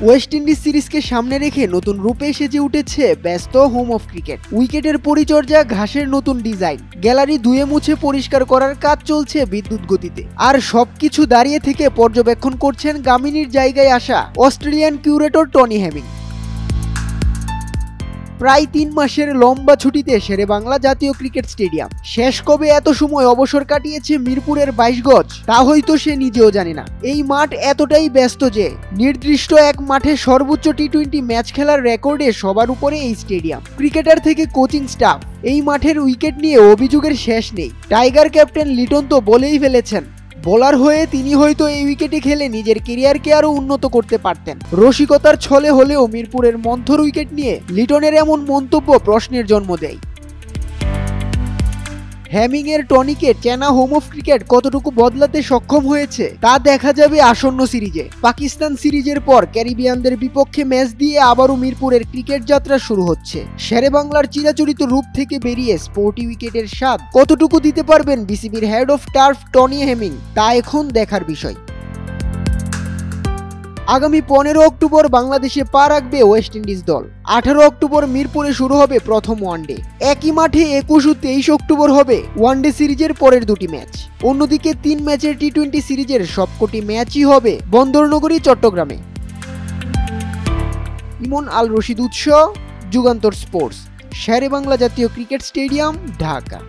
West Indies সিরিজকে সামনে রেখে নতুন রূপে সেজে উঠেছে ব্যস্ত হোম অফ ক্রিকেট। উইকেটের পরিচর্যা, ঘাসের নতুন ডিজাইন, গ্যালারি ধুয়ে মুছে পরিষ্কার করার কাজ চলছে বিদ্যুৎ গতিতে। আর সবকিছু দাঁড়িয়ে থেকে পর্যবেক্ষণ করছেন গামিনীর জায়গায় আসা অস্ট্রেলিয়ান কিউরেটর টনি হেমিং। প্রায় 3 মাসের লম্বা ছুটিতে শেরেবাংলা জাতীয় ক্রিকেট স্টেডিয়াম। শেষ কবে এত সময় অবসর কাটিয়েছে মিরপুরের 22 গজ, তা হয়তো সে নিজেও জানে না। এই মাঠ এতটাই ব্যস্ত যে নির্দিষ্ট এক মাঠে সর্বোচ্চ টি-20 ম্যাচ খেলার রেকর্ডে সবার উপরে এই স্টেডিয়াম। ক্রিকেটার থেকে কোচিং স্টাফ, এই মাঠের উইকেট নিয়ে অভিযোগের শেষ নেই। টাইগার ক্যাপ্টেন লিটন তো বলেই ফেলেছেন, বোলার হয়ে তিনি হয়তো এই উইকেটে খেলে নিজের ক্যারিয়ারকে আরো উন্নত করতে পারতেন। রসিকতার ছলে হলেও মিরপুরের মন্থর উইকেট নিয়ে লিটনের এমন মন্তব্য প্রশ্নের জন্ম দেয়। হেমিং এর টনিকে চেনা হোম অফ ক্রিকেট কতটুকু বদলাতে সক্ষম হয়েছে তা দেখা যাবে আসন্ন সিরিজে। পাকিস্তান সিরিজের পর ক্যারিবিয়ানদের বিপক্ষে ম্যাচ দিয়ে আবারও মিরপুরের ক্রিকেট যাত্রা শুরু হচ্ছে। শেরেবাংলার চিরাচরিত রূপ থেকে বেরিয়ে স্পোর্টি উইকেটের স্বাদ কতটুকু দিতে পারবেন বিসিবির head of turf Tony Hemming, তা এখন দেখার বিষয়। আগামী 15 অক্টোবর বাংলাদেশে পা রাখবে ওয়েস্ট ইন্ডিজ দল। 18 অক্টোবর মিরপুরে শুরু হবে প্রথম ওয়ানডে। একই মাঠে 21 ও 23 অক্টোবর হবে ওয়ানডে সিরিজের পরের দুটি ম্যাচ। অন্যদিকে 3 ম্যাচের টি-20 সিরিজের সবকটি ম্যাচই হবে বন্দরনগরী চট্টগ্রামে। ইমন আল রশিদ উৎস, যুগান্তর স্পোর্টস, শেরেবাংলা জাতীয় ক্রিকেট স্টেডিয়াম, ঢাকা।